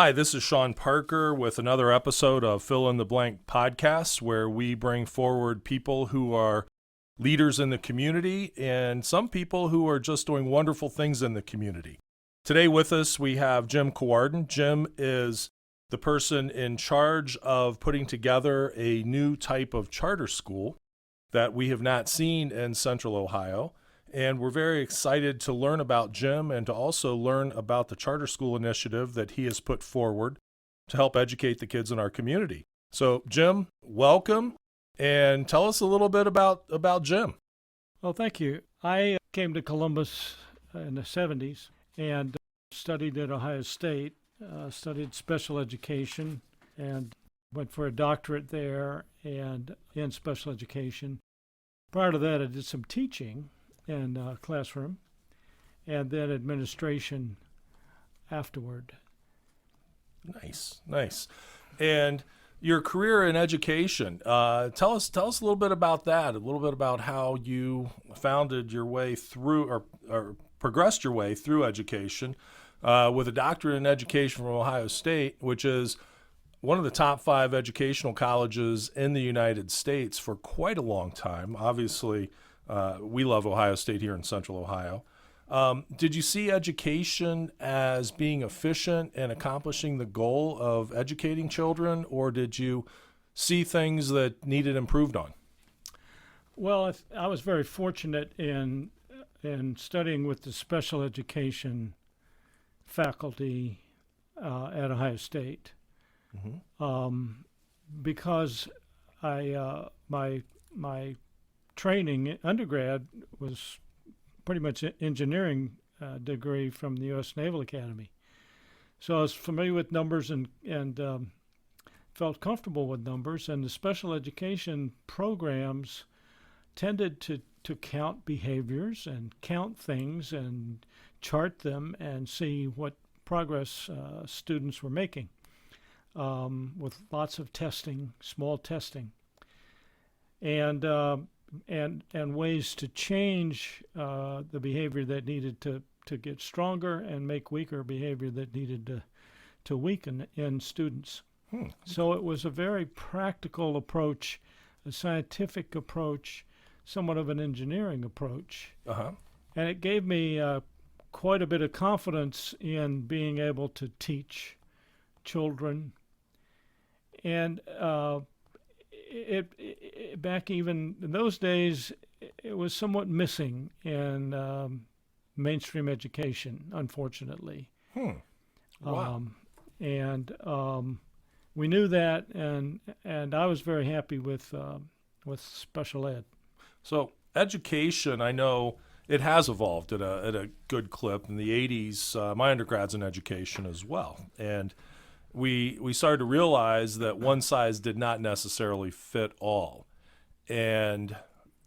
Hi, this is Shawn Parker with another episode of Fill in the Blank podcast, where we bring forward people who are leaders in the community and some people who are just doing wonderful things in the community. Today with us, we have Jim Cowardin. Jim is the person in charge of putting together a new type of charter school that we have not seen in Central Ohio. And we're very excited to learn about Jim and to also learn about the charter school initiative that he has put forward to help educate the kids in our community. So, Jim, welcome, and tell us a little bit about Jim. Well, thank you. I came to Columbus in the 70s and studied at Ohio State, studied special education, and went for a doctorate there and in special education. Prior to that, I did some teaching in classroom, and then administration afterward. Nice. And your career in education, tell us a little bit about that, a little bit about how you founded your way through or progressed your way through education with a doctorate in education from Ohio State, which is one of the top 5 educational colleges in the United States for quite a long time. Obviously, we love Ohio State here in Central Ohio. Did you see education as being efficient and accomplishing the goal of educating children, or did you see things that needed improved on? Well, I was very fortunate in studying with the special education faculty at Ohio State, because my training undergrad was pretty much an engineering degree from the U.S. Naval Academy. So I was familiar with numbers and felt comfortable with numbers, and the special education programs tended to count behaviors and count things and chart them and see what progress students were making with lots of testing, small testing. And ways to change the behavior that needed to get stronger and make weaker behavior that needed to weaken in students. So it was a very practical approach, a scientific approach, somewhat of an engineering approach. And it gave me quite a bit of confidence in being able to teach children. And it back even in those days, it was somewhat missing in mainstream education, unfortunately. Wow. We knew that, and I was very happy with special ed. So education, I know it has evolved at a good clip. In the 80s, my undergrad's in education as well, and we started to realize that one size did not necessarily fit all. And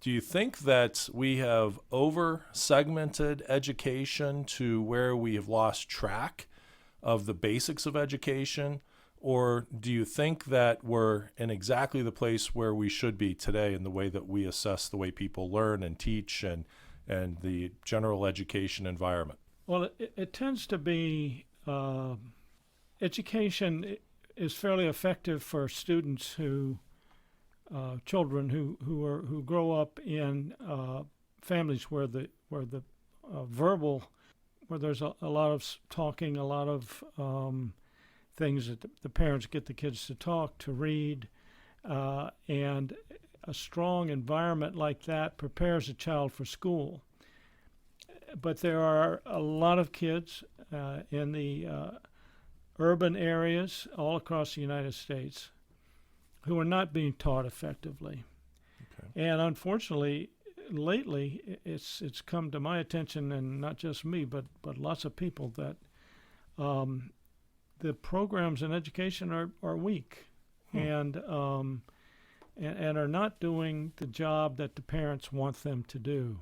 do you think that we have over-segmented education to where we have lost track of the basics of education? Or do you think that we're in exactly the place where we should be today in the way that we assess the way people learn and teach and the general education environment? Well, it tends to be education is fairly effective for students children who grow up in families where the verbal, where there's a lot of talking, a lot of things that the parents get the kids to talk, to read, and a strong environment like that prepares a child for school. But there are a lot of kids in the urban areas all across the United States who are not being taught effectively. Okay. And unfortunately, lately, it's come to my attention, and not just me, but lots of people, that the programs in education are weak and are not doing the job that the parents want them to do.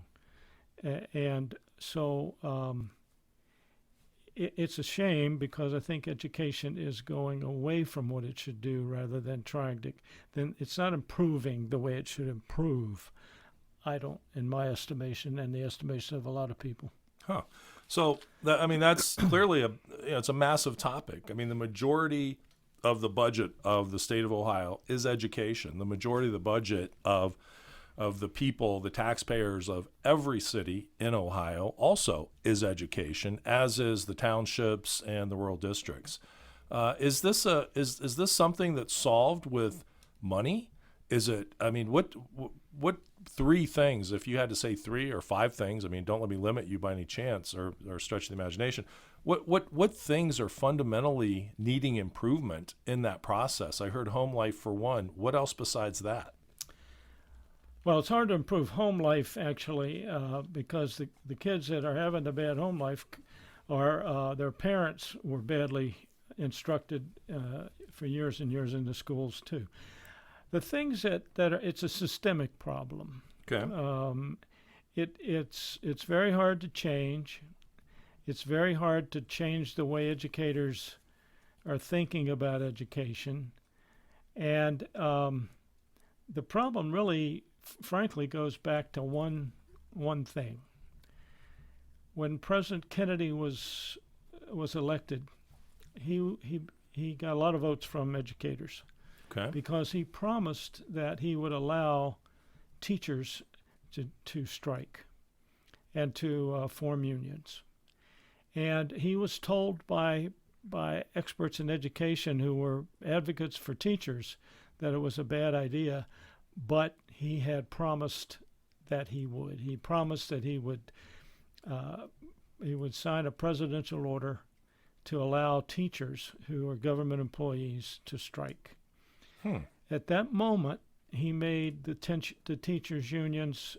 And so it's a shame, because I think education is going away from what it should do rather than then it's not improving the way it should improve, in my estimation and the estimation of a lot of people. So that's clearly it's a massive topic. I mean, the majority of the budget of the state of Ohio is education. The majority of the budget of the people, the taxpayers of every city in Ohio also is education, as is the townships and the rural districts. Is this something that's solved with money? Is it? I mean, what three things, if you had to say 3 or 5 things? I mean, don't let me limit you by any chance or stretch the imagination. What things are fundamentally needing improvement in that process? I heard home life for one. What else besides that? Well, it's hard to improve home life, actually, because the kids that are having a bad home life are their parents were badly instructed for years and years in the schools, too. The things that are, it's a systemic problem. Okay. It's very hard to change. It's very hard to change the way educators are thinking about education. And the problem really, frankly, goes back to one thing. When President Kennedy was elected, he got a lot of votes from educators. Okay. Because he promised that he would allow teachers to strike and to form unions. And he was told by experts in education who were advocates for teachers that it was a bad idea, but he had promised that he would. He promised that he would sign a presidential order to allow teachers who are government employees to strike. At that moment, he made the teachers' unions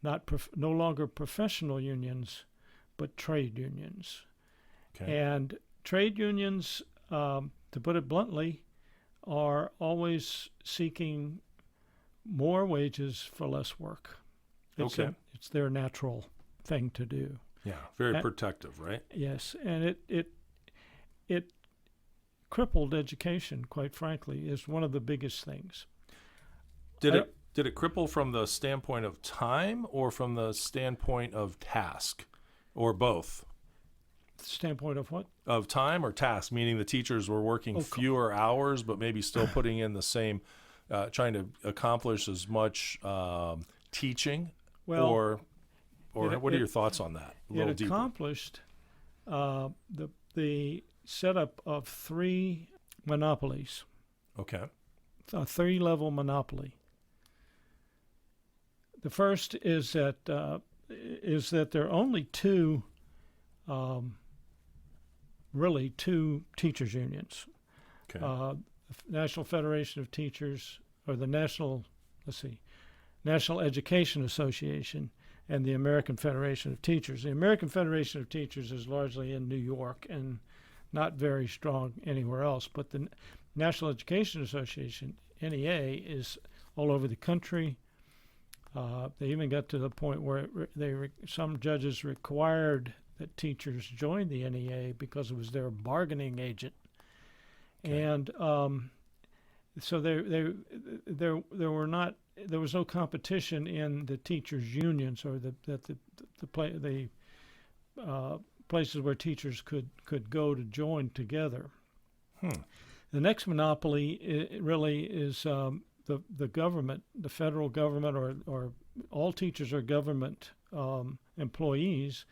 no longer professional unions, but trade unions. Okay. And trade unions, to put it bluntly, are always seeking more wages for less work. It's their natural thing to do. Yeah, very protective, right? Yes, and it crippled education, quite frankly, is one of the biggest things. Did it cripple from the standpoint of time or from the standpoint of task, or both? Standpoint of what? Of time or task, meaning the teachers were working fewer hours, but maybe still putting in the same, trying to accomplish as much teaching. Well, or what are your thoughts on that? It accomplished the setup of 3 monopolies. Okay. A 3-level monopoly. The first is that there are only two teachers unions. Okay. The National Federation of Teachers, or the National Education Association, and the American Federation of Teachers. The American Federation of Teachers is largely in New York and not very strong anywhere else, but the National Education Association, NEA, is all over the country. They even got to the point where some judges required that teachers join the NEA because it was their bargaining agent. Okay. And so there was no competition in the teachers' unions, or the places where teachers could go to join together. The next monopoly really is the government, the federal government, or all teachers are government employees.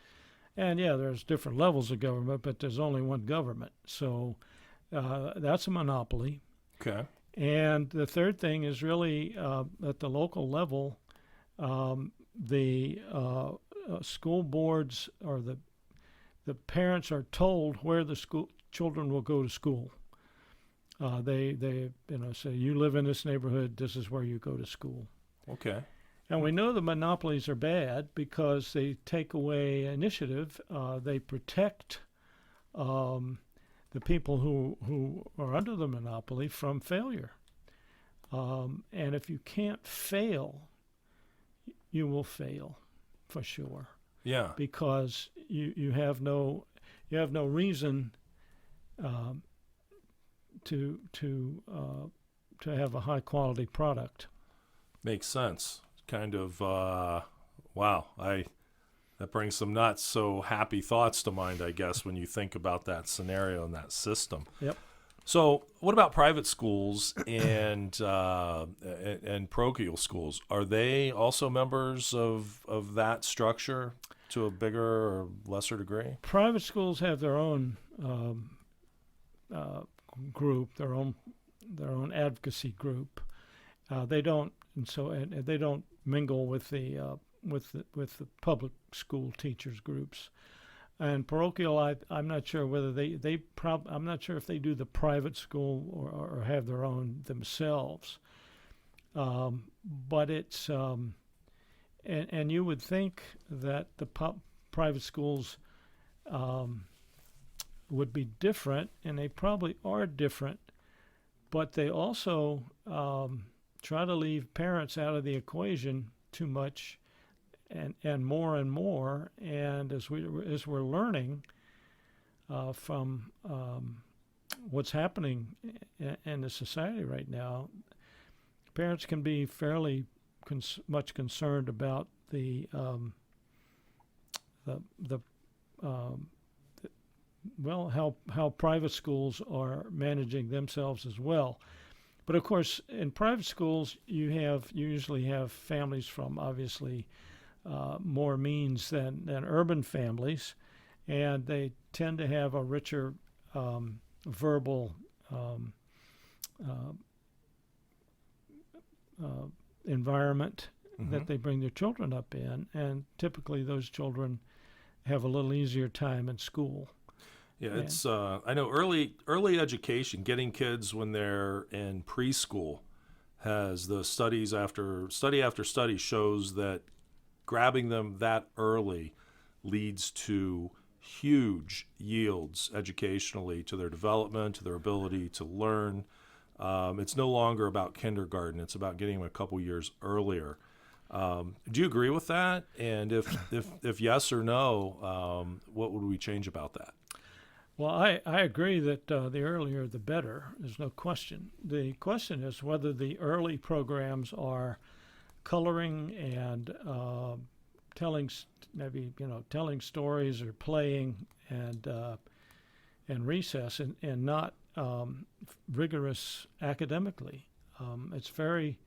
And yeah, there's different levels of government, but there's only one government. So that's a monopoly. Okay. And the third thing is really at the local level, the school boards, or the parents are told where the children will go to school. They say, you live in this neighborhood, this is where you go to school. Okay. And we know the monopolies are bad because they take away initiative. They protect the people who are under the monopoly from failure. And if you can't fail, you will fail for sure. Yeah. Because you have no reason to have a high quality product. Makes sense. Kind of wow. That brings some not so happy thoughts to mind, I guess, when you think about that scenario and that system. Yep. So, what about private schools and parochial schools? Are they also members of that structure to a bigger or lesser degree? Private schools have their own group, their own advocacy group. They don't, and they don't mingle with the public school teachers groups. And parochial, I'm not sure whether I'm not sure if they do the private school or have their own themselves. But it's and you would think that the private schools would be different, and they probably are different. But they also try to leave parents out of the equation too much. And more, and as we're learning from what's happening in the society right now, parents can be fairly much concerned about how private schools are managing themselves as well. But of course, in private schools, you usually have families from obviously more means than urban families, and they tend to have a richer verbal environment that they bring their children up in, and typically those children have a little easier time in school. Yeah, it's I know early education, getting kids when they're in preschool, has the study after study shows that grabbing them that early leads to huge yields educationally to their development, to their ability to learn. It's no longer about kindergarten. It's about getting them a couple years earlier. Do you agree with that? And if yes or no, what would we change about that? Well, I agree that the earlier the better. There's no question. The question is whether the early programs are coloring and telling stories or playing and recess and not rigorous academically. It's very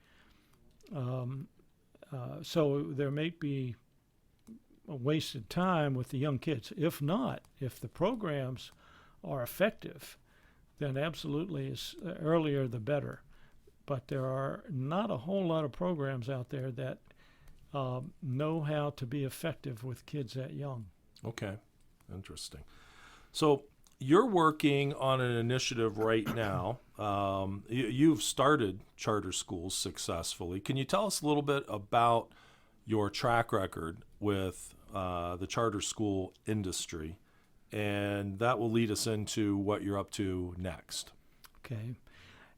so there may be a wasted time with the young kids. If not, if the programs are effective, then absolutely earlier the better. But there are not a whole lot of programs out there that know how to be effective with kids that young. Okay, interesting. So you're working on an initiative right now. You've started charter schools successfully. Can you tell us a little bit about your track record with the charter school industry? And that will lead us into what you're up to next. Okay.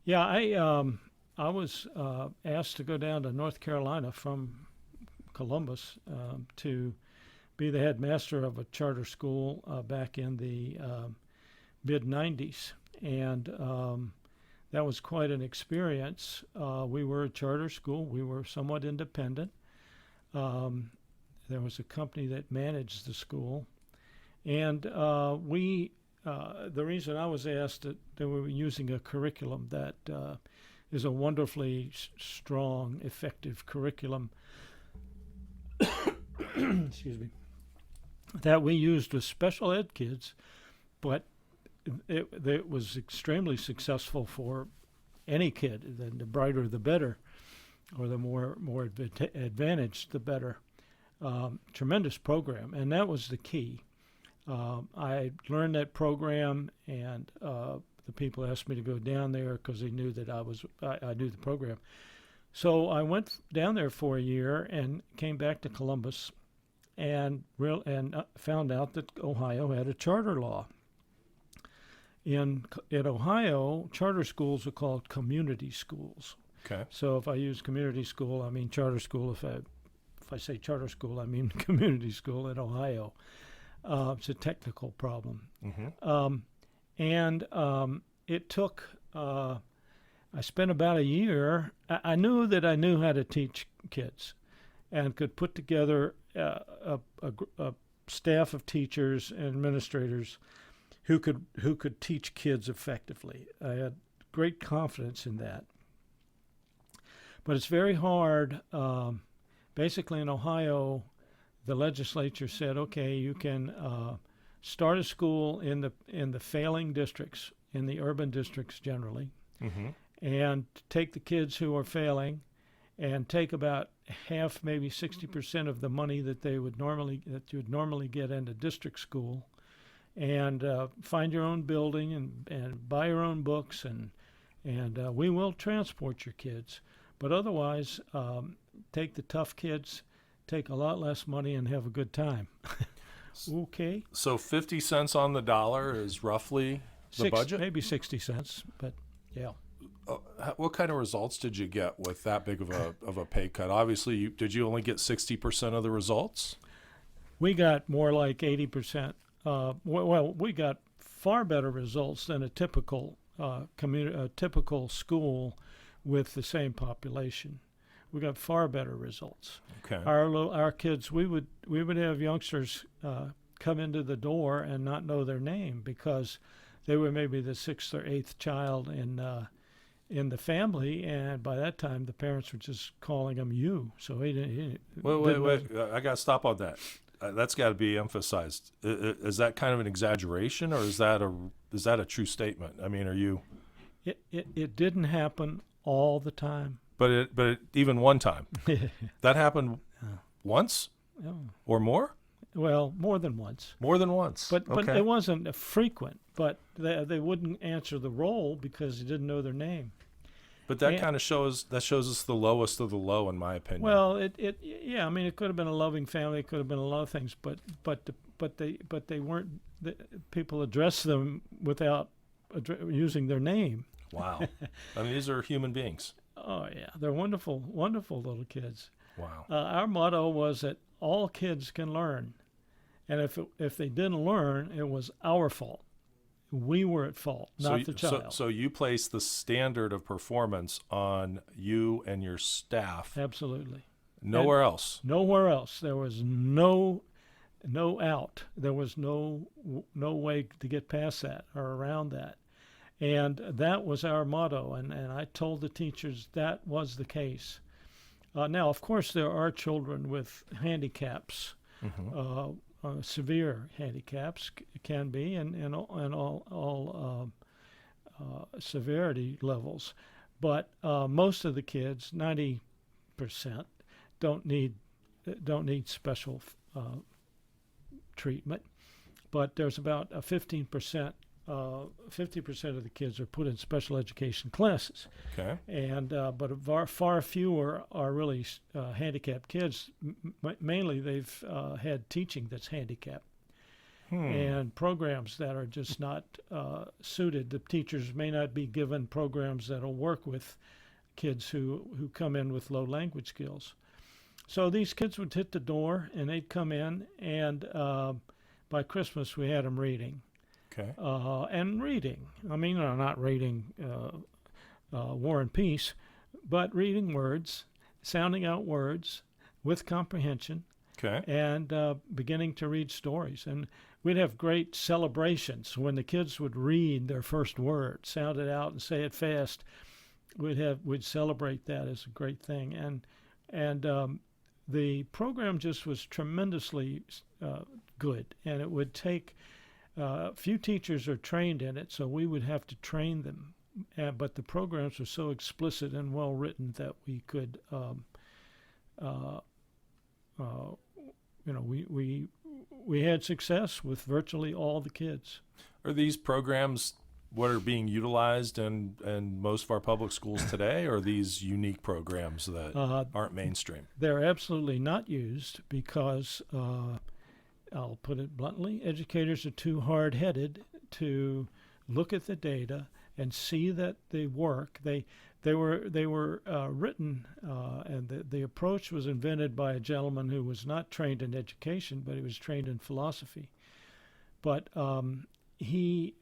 Yeah, I was asked to go down to North Carolina from Columbus to be the headmaster of a charter school back in the mid-'90s. And that was quite an experience. We were a charter school. We were somewhat independent. There was a company that managed the school. And the reason I was asked that they were using a curriculum that is a wonderfully strong, effective curriculum excuse me, that we used with special ed kids, but it was extremely successful for any kid. The brighter the better, or the more advantaged the better. Tremendous program, and that was the key. I learned that program, and the people asked me to go down there because they knew that I knew the program. So I went down there for a year and came back to Columbus, and found out that Ohio had a charter law. In Ohio, charter schools are called community schools. Okay. So if I use community school, I mean charter school. If I say charter school, I mean community school in Ohio. It's a technical problem. Mm-hmm. It took, I spent about a year. I knew that I knew how to teach kids and could put together a staff of teachers and administrators who could teach kids effectively. I had great confidence in that. But it's very hard. Basically, in Ohio, the legislature said, okay, you can start a school in the failing districts, in the urban districts generally, and take the kids who are failing, and take about half, maybe 60% of the money that you would normally get in a district school, and find your own building and buy your own books, and we will transport your kids. But otherwise, take the tough kids, take a lot less money, and have a good time. Okay. So 50 cents on the dollar is roughly the budget? Maybe 60 cents, but yeah. What kind of results did you get with that big of a pay cut? Obviously, did you only get 60% of the results? We got more like 80%. Well, we got far better results than a typical typical school with the same population. We got far better results. Okay. Our kids, we would have youngsters come into the door and not know their name because they were maybe the sixth or eighth child in the family, and by that time the parents were just calling them you. So he didn't. Wait! I got to stop on that. That's got to be emphasized. Is that kind of an exaggeration, or is that a true statement? I mean, are you? It didn't happen all the time. But even one time, that happened once or more. Well, more than once. More than once. But it wasn't frequent. But they wouldn't answer the roll because they didn't know their name. But that kind of shows us the lowest of the low, in my opinion. Well, yeah. I mean, it could have been a loving family. It could have been a lot of things. But they weren't. People addressed them without using their name. Wow. I mean, these are human beings. Oh yeah, they're wonderful, wonderful little kids. Wow. Our motto was that all kids can learn, and if they didn't learn, it was our fault. We were at fault, not the child. So you place the standard of performance on you and your staff. Absolutely. Nowhere else. Nowhere else. There was no out. There was no way to get past that or around that. And that was our motto, and I told the teachers that was the case. Now, of course, there are children with handicaps, severe handicaps can be, and all severity levels. But most of the kids, 90%, don't need special treatment. But there's about a 15%. 50% of the kids are put in special education classes. Okay. And but far fewer are really handicapped kids. Mainly, they've had teaching that's handicapped, and programs that are just not suited. The teachers may not be given programs that'll work with kids who come in with low language skills. So these kids would hit the door, and they'd come in, and by Christmas we had them reading. Okay. And reading. I mean, not reading War and Peace, but reading words, sounding out words with comprehension, and beginning to read stories. And we'd have great celebrations when the kids would read their first word, sound it out, and say it fast. We'd celebrate that as a great thing. And the program just was tremendously good, and it would take. Few teachers are trained in it, so we would have to train them. But the programs were so explicit and well written that we could, we had success with virtually all the kids. Are these programs what are being utilized in most of our public schools today, or are these unique programs that aren't mainstream? They're absolutely not used because. I'll put it bluntly, educators are too hard-headed to look at the data and see that they work. They were written, and the approach was invented by a gentleman who was not trained in education, but he was trained in philosophy. But he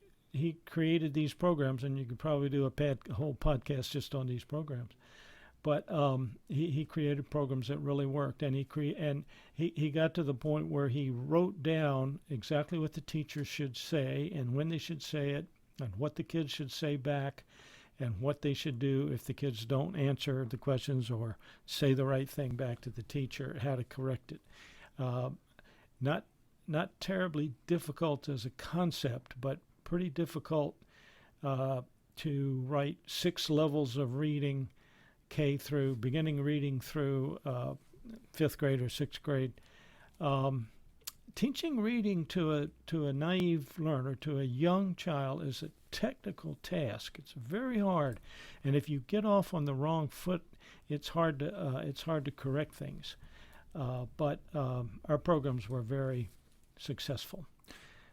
created these programs, and you could probably do a whole podcast just on these programs. But he created programs that really worked, and he got to the point where he wrote down exactly what the teachers should say and when they should say it, and what the kids should say back, and what they should do if the kids don't answer the questions or say the right thing back to the teacher, how to correct it. Not terribly difficult as a concept, but pretty difficult to write 6 levels of reading, beginning reading through 5th grade or 6th grade. Teaching reading to a naive learner, to a young child, is a technical task. It's very hard, and if you get off on the wrong foot, it's hard to correct things. But our programs were very successful.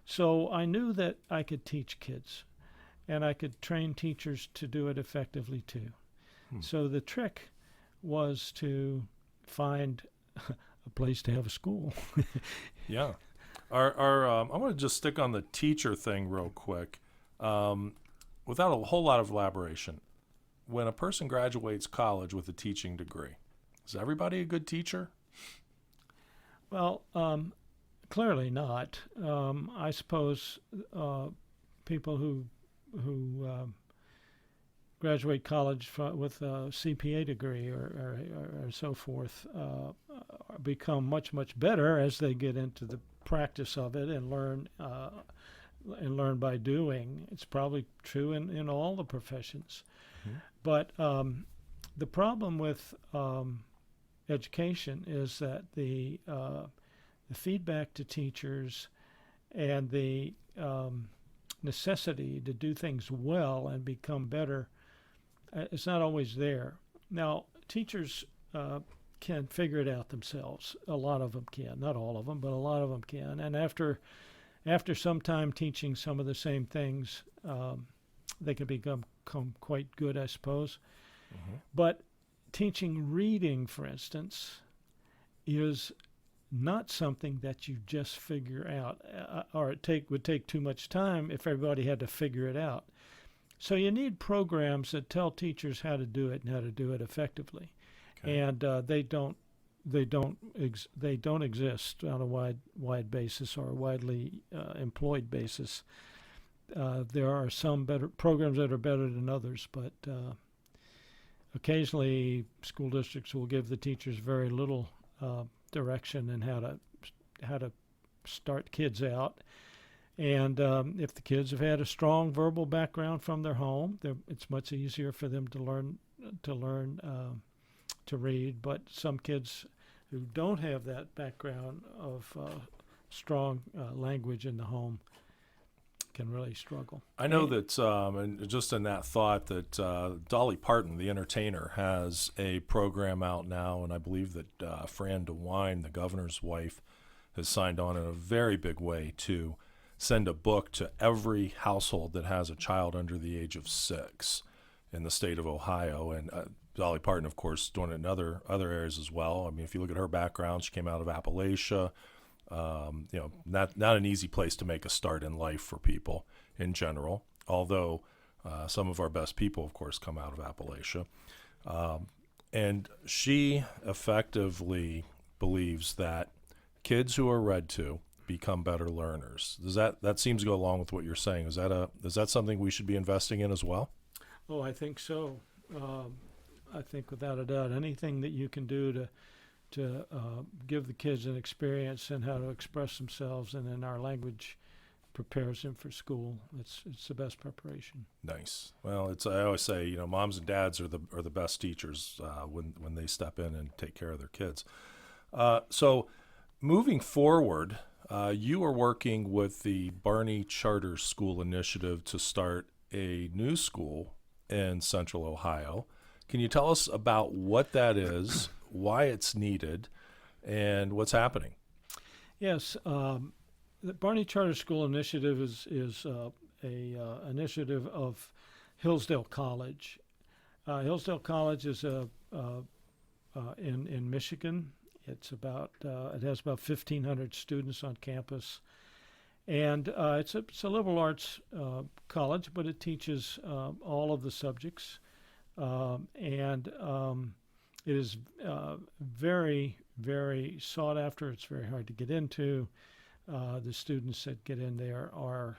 So I knew that I could teach kids, and I could train teachers to do it effectively too. So the trick was to find a place to have a school. Yeah. I want to just stick on the teacher thing real quick. Without a whole lot of elaboration, when a person graduates college with a teaching degree, is everybody a good teacher? Well, clearly not. I suppose people who graduate college with a CPA degree or so forth become much better as they get into the practice of it and learn by doing. It's probably true in all the professions. Mm-hmm. But the problem with education is that the feedback to teachers and the necessity to do things well and become better, it's not always there. Now, teachers can figure it out themselves. A lot of them can, not all of them, but a lot of them can. And after some time teaching some of the same things, they can become quite good, I suppose. Mm-hmm. But teaching reading, for instance, is not something that you just figure out, or would take too much time if everybody had to figure it out. So you need programs that tell teachers how to do it and how to do it effectively. Okay. And they don't exist on a wide basis or a widely employed basis. There are some better programs that are better than others, but occasionally school districts will give the teachers very little direction in how to start kids out. And if the kids have had a strong verbal background from their home, it's much easier for them to learn to read. But some kids who don't have that background of strong language in the home can really struggle. I know that, and just in that thought, that Dolly Parton, the entertainer, has a program out now, and I believe that Fran DeWine, the governor's wife, has signed on in a very big way to send a book to every household that has a child under the age of 6 in the state of Ohio. And Dolly Parton, of course, doing it in other areas as well. I mean, if you look at her background, she came out of Appalachia. Not an easy place to make a start in life for people in general, although some of our best people, of course, come out of Appalachia. And she effectively believes that kids who are read to become better learners. That seems to go along with what you're saying? Is that something we should be investing in as well? Oh, I think so. I think without a doubt, anything that you can do to give the kids an experience in how to express themselves and in our language prepares them for school. It's the best preparation. Nice. Well, I always say, moms and dads are the best teachers when they step in and take care of their kids. So moving forward, you are working with the Barney Charter School initiative to start a new school in Central Ohio. Can you tell us about what that is, why it's needed, and what's happening? Yes, the Barney Charter School initiative is a initiative of Hillsdale College. Hillsdale College is in Michigan. It has about 1,500 students on campus, and it's a liberal arts college, but it teaches all of the subjects. And It is very, very sought after. It's very hard to get into. The students that get in there are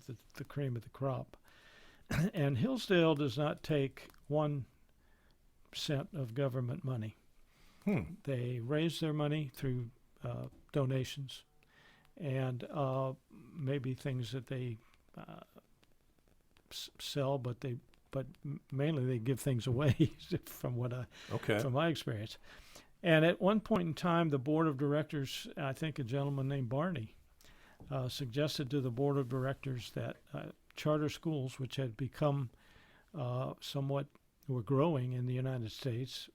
the cream of the crop. And Hillsdale does not take 1 cent of government money. They raise their money through donations and maybe things that they sell, but mainly they give things away from my experience. And at one point in time, the board of directors, I think a gentleman named Barney, suggested to the board of directors that charter schools, which had become somewhat were growing in the United States.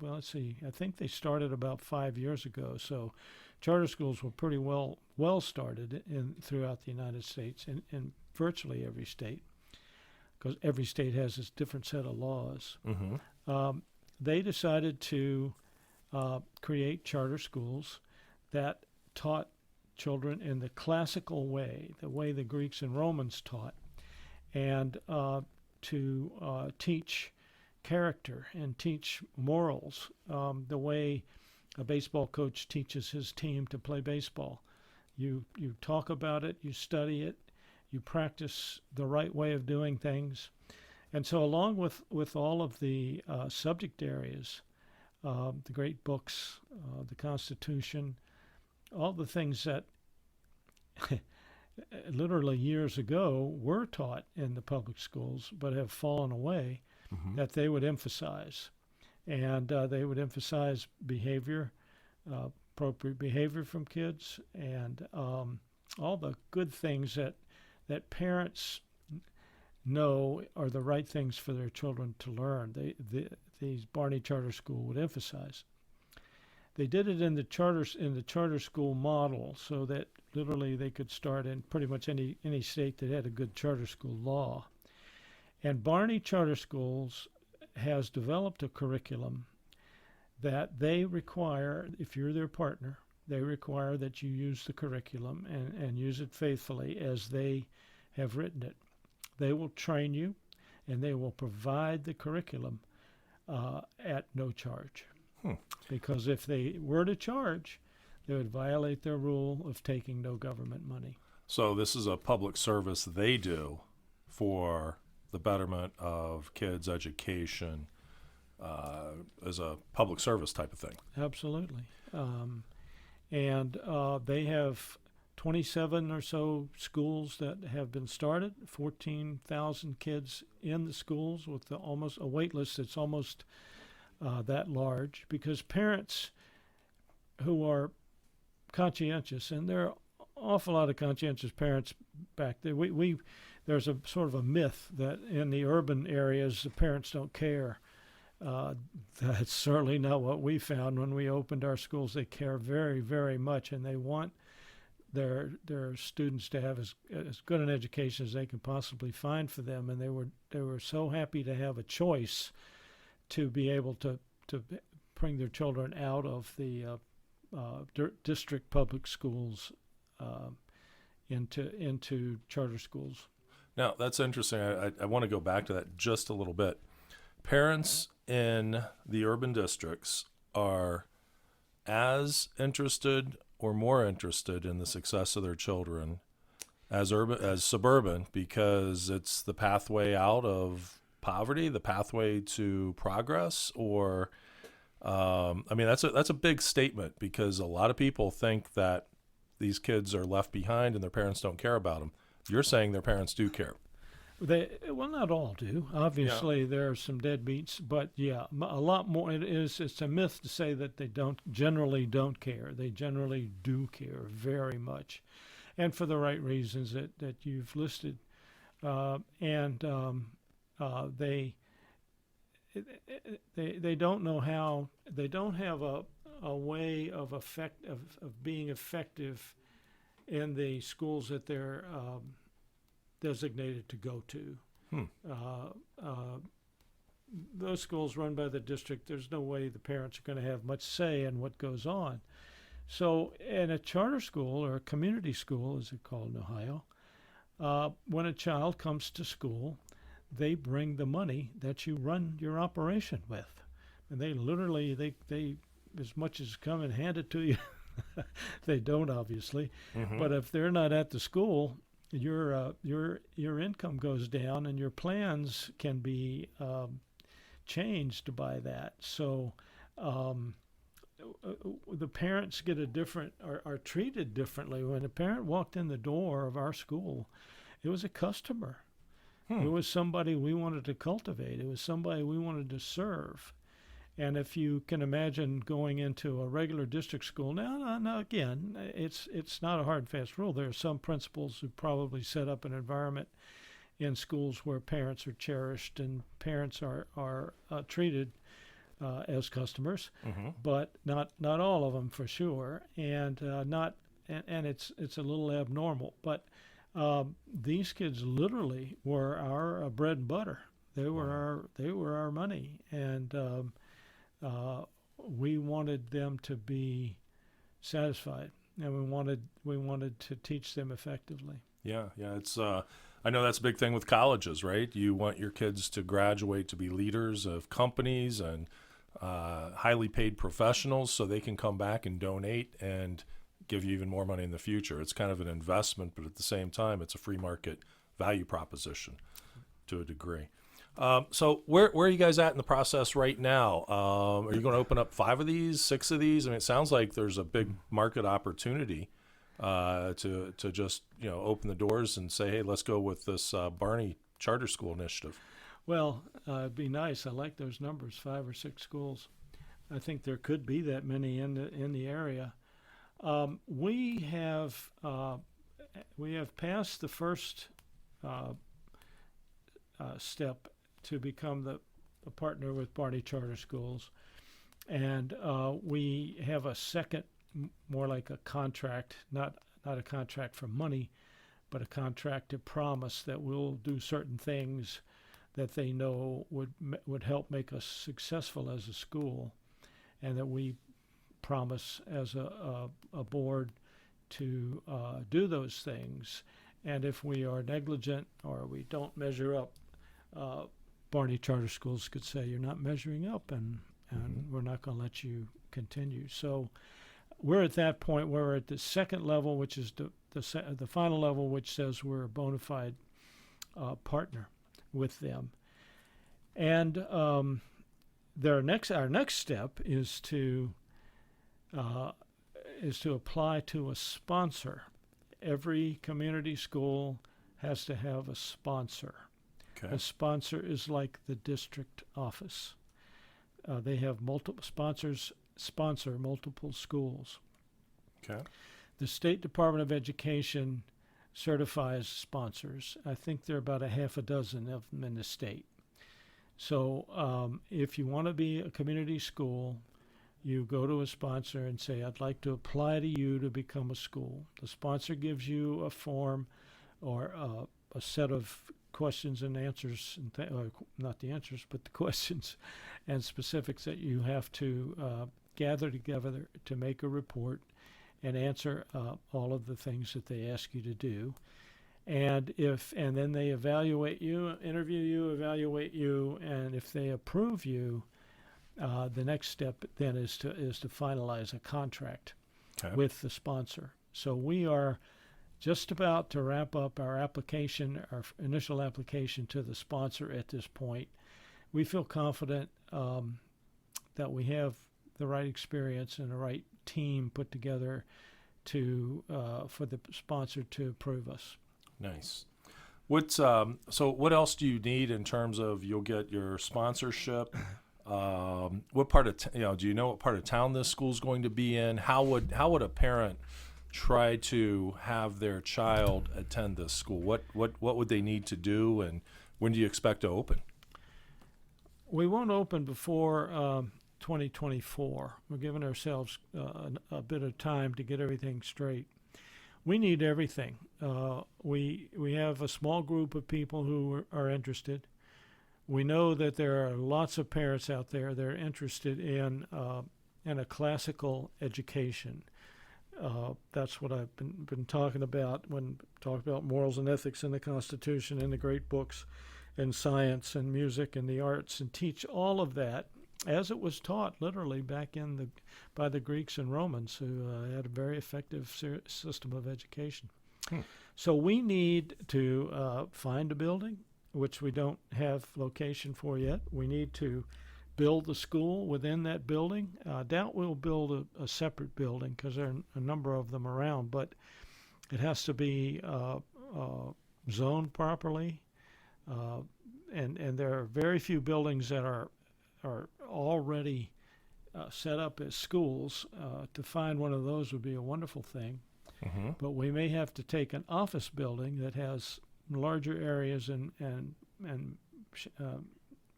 Let's see, I think they started about 5 years ago. So charter schools were pretty well started throughout the United States in virtually every state, because every state has its different set of laws. They decided to create charter schools that taught children in the classical way, the way the Greeks and Romans taught, and to teach character and teach morals, the way a baseball coach teaches his team to play baseball. You talk about it, you study it, you practice the right way of doing things. And so along with all of the subject areas, the great books, the Constitution, all the things that literally years ago were taught in the public schools but have fallen away, that they would emphasize. And they would emphasize behavior, appropriate behavior from kids, and all the good things that parents know are the right things for their children to learn. These Barney Charter School would emphasize. They did it in the charter school model, so that literally they could start in pretty much any state that had a good charter school law. And Barney Charter Schools has developed a curriculum that they require, if you're their partner, they require that you use the curriculum and use it faithfully as they have written it. They will train you, and they will provide the curriculum at no charge. Because if they were to charge, they would violate their rule of taking no government money. So this is a public service they do for the betterment of kids' education, as a public service type of thing. Absolutely. And they have 27 or so schools that have been started, 14,000 kids in the schools with almost a wait list that's almost that large, because parents who are conscientious, and there are an awful lot of conscientious parents back there. There's a sort of a myth that in the urban areas the parents don't care. That's certainly not what we found when we opened our schools. They care very, very much, and they want their students to have as good an education as they can possibly find for them. And they were so happy to have a choice to be able to bring their children out of the district public schools into charter schools. Now, that's interesting. I want to go back to that just a little bit. Parents in the urban districts are as interested or more interested in the success of their children as suburban, because it's the pathway out of poverty, the pathway to progress, or that's a big statement, because a lot of people think that these kids are left behind and their parents don't care about them. You're saying their parents do care. Well, not all do. Obviously, there are some deadbeats, but yeah, a lot more. It's a myth to say that they generally don't care. They generally do care very much, and for the right reasons that you've listed. They don't know how. They don't have a way of being effective in the schools that they're designated to go to. Those schools run by the district, there's no way the parents are going to have much say in what goes on. So in a charter school, or a community school as it's called in Ohio, when a child comes to school, they bring the money that you run your operation with. And they literally, they as much as come and hand it to you, they don't, obviously. Mm-hmm. But if they're not at the school, your income goes down, and your plans can be changed by that. So the parents get are treated differently. When a parent walked in the door of our school, it was a customer. It was somebody we wanted to cultivate. It was somebody we wanted to serve. And if you can imagine going into a regular district school, now again, it's not a hard and fast rule. There are some principals who probably set up an environment in schools where parents are cherished and parents are treated as customers, but not all of them for sure, and it's a little abnormal. But these kids literally were our bread and butter. They were our money, and we wanted them to be satisfied, and we wanted to teach them effectively. Yeah. It's I know that's a big thing with colleges, right? You want your kids to graduate to be leaders of companies and highly paid professionals, so they can come back and donate and give you even more money in the future. It's kind of an investment, but at the same time, it's a free market value proposition to a degree. So where are you guys at in the process right now? Are you going to open up 5 of these, 6 of these? I mean, it sounds like there's a big market opportunity to just open the doors and say, hey, let's go with this Barney Charter School initiative. Well, it'd be nice. I like those numbers, 5 or 6 schools. I think there could be that many in the area. We have passed the first step to become a partner with Barney Charter Schools, and we have a second, more like a contract, not a contract for money, but a contract to promise that we'll do certain things that they know would help make us successful as a school, and that we promise as a board to do those things. And if we are negligent or we don't measure up, Barney Charter Schools could say, you're not measuring up, and we're not going to let you continue. So we're at that point where we're at the second level, which is the final level, which says we're a bona fide partner with them. And our next step is to apply to a sponsor. Every community school has to have a sponsor. Okay. A sponsor is like the district office. They have multiple sponsors, sponsor multiple schools. Okay. The State Department of Education certifies sponsors. I think there are about a half a dozen of them in the state. So if you want to be a community school, you go to a sponsor and say, I'd like to apply to you to become a school. The sponsor gives you a form or a set of questions and answers, or not the answers, but the questions and specifics that you have to gather together to make a report and answer all of the things that they ask you to do. And then they evaluate you, interview you, evaluate you, and if they approve you, the next step then is to finalize a contract with the sponsor. So we are just about to wrap up our initial application to the sponsor at this point. We feel confident that we have the right experience and the right team put together for the sponsor to approve us. Nice. So what else do you need in terms of you'll get your sponsorship? What part of do you know what part of town this school's going to be in? How would a parent try to have their child attend this school? What would they need to do, and when do you expect to open? We won't open before 2024. We're giving ourselves a bit of time to get everything straight. We need everything. We have a small group of people who are interested. We know that there are lots of parents out there that are interested in a classical education. That's what I've been talking about when talking about morals and ethics in the Constitution and the great books. and science and music and the arts, and teach all of that as it was taught literally back by the Greeks and Romans, who had a very effective system of education. So we need to find a building, which we don't have location for yet. We need to build the school within that building. I doubt we'll build a separate building because there are a number of them around, but it has to be zoned properly. And there are very few buildings that are already set up as schools. To find one of those would be a wonderful thing. Mm-hmm. But we may have to take an office building that has larger areas and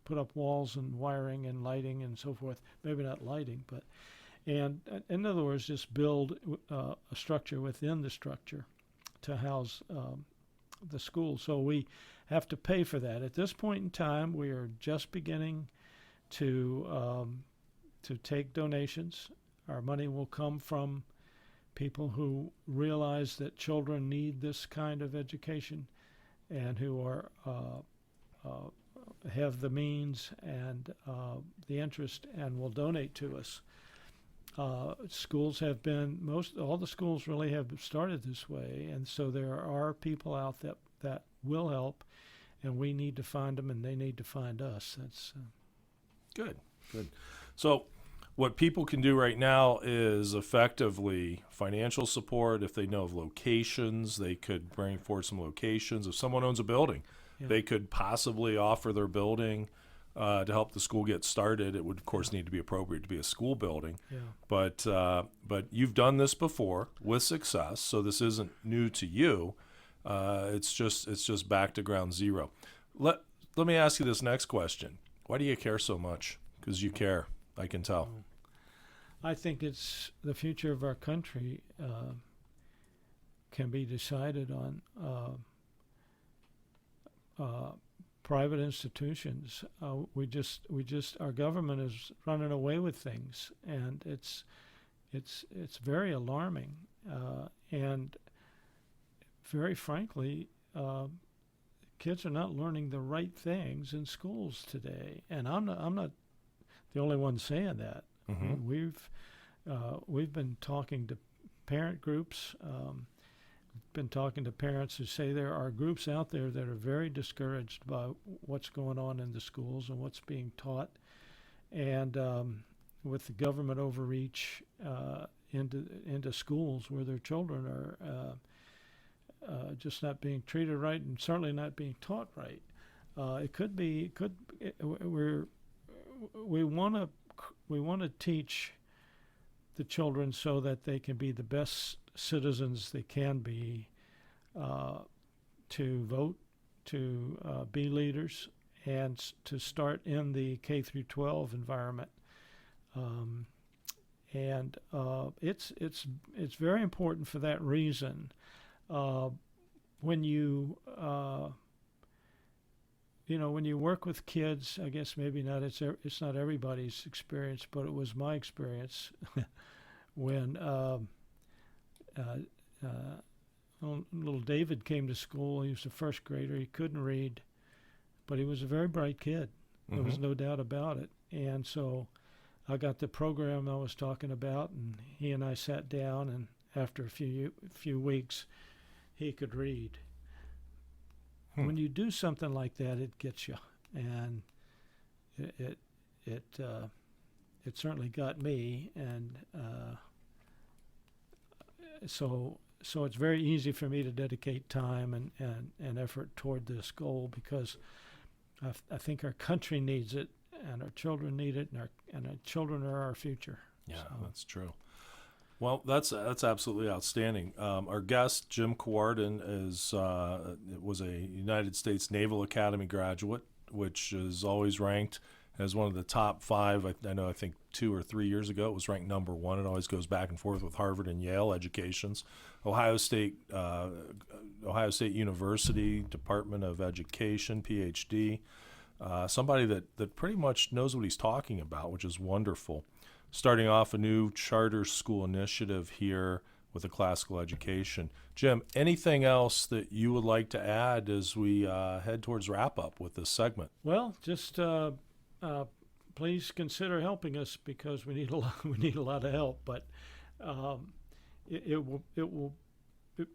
put up walls and wiring and lighting and so forth. Maybe not lighting, but and in other words, just build a structure within the structure to house the school. So we have to pay for that. At this point in time, we are just beginning to take donations. Our money will come from people who realize that children need this kind of education and who are have the means and the interest and will donate to us. Schools have been, all the schools really have started this way, and so there are people out that will help, and we need to find them and they need to find us. That's Good. So what people can do right now is effectively financial support. If they know of locations, they could bring forward some locations. If someone owns a building, they could possibly offer their building to help the school get started. It would, of course, need to be appropriate to be a school building. Yeah. But you've done this before with success, so this isn't new to you. It's just back to ground zero. Let me ask you this next question. Why do you care so much? Because you care, I can tell. I think it's the future of our country can be decided on private institutions. We just our government is running away with things, and it's very alarming. And very frankly, kids are not learning the right things in schools today. And I'm not the only one saying that. Mm-hmm. We've been talking to parent groups, been talking to parents who say there are groups out there that are very discouraged by what's going on in the schools and what's being taught, and with the government overreach into schools where their children are just not being treated right and certainly not being taught right. We want to teach the children so that they can be the best citizens they can be, to vote, to be leaders, and to start in the K through 12 environment. And it's very important for that reason. When you when you work with kids, I guess maybe not. It's not everybody's experience, but it was my experience when little David came to school. He was a first grader. He couldn't read, but he was a very bright kid. There was no doubt about it. And so I got the program I was talking about, and he and I sat down, and after a few weeks, he could read. When you do something like that, it gets you, and it certainly got me, and so it's very easy for me to dedicate time and effort toward this goal, because I think our country needs it, and our children need it, and our children are our future. Yeah, so. That's true. Well, that's absolutely outstanding. Our guest, Jim Cowardin, was a United States Naval Academy graduate, which is always ranked as one of the top 5. I think 2 or 3 years ago it was ranked number 1. It always goes back and forth with Harvard and Yale educations. Ohio State University Department of Education, PhD. Somebody that pretty much knows what he's talking about, which is wonderful. Starting off a new charter school initiative here with a classical education. Jim, anything else that you would like to add as we head towards wrap up with this segment? Well, just please consider helping us because we need a lot. We need a lot of help. But it will.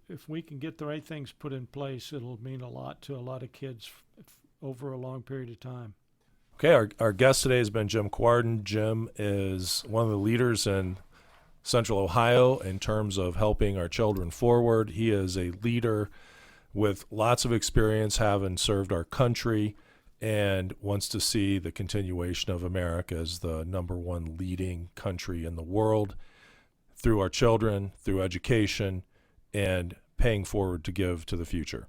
If we can get the right things put in place, it'll mean a lot to a lot of kids over a long period of time. Okay, our guest today has been Jim Cowardin. Jim is one of the leaders in Central Ohio in terms of helping our children forward. He is a leader with lots of experience, having served our country, and wants to see the continuation of America as the number one leading country in the world through our children, through education, and paying forward to give to the future.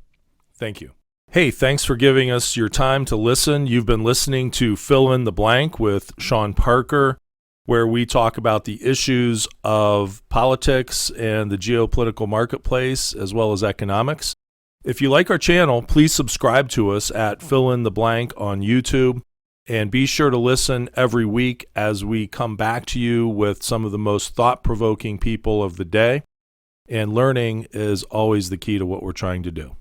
Thank you. Hey, thanks for giving us your time to listen. You've been listening to Fill in the Blank with Shawn Parker, where we talk about the issues of politics and the geopolitical marketplace, as well as economics. If you like our channel, please subscribe to us at Fill in the Blank on YouTube, and be sure to listen every week as we come back to you with some of the most thought-provoking people of the day. And learning is always the key to what we're trying to do.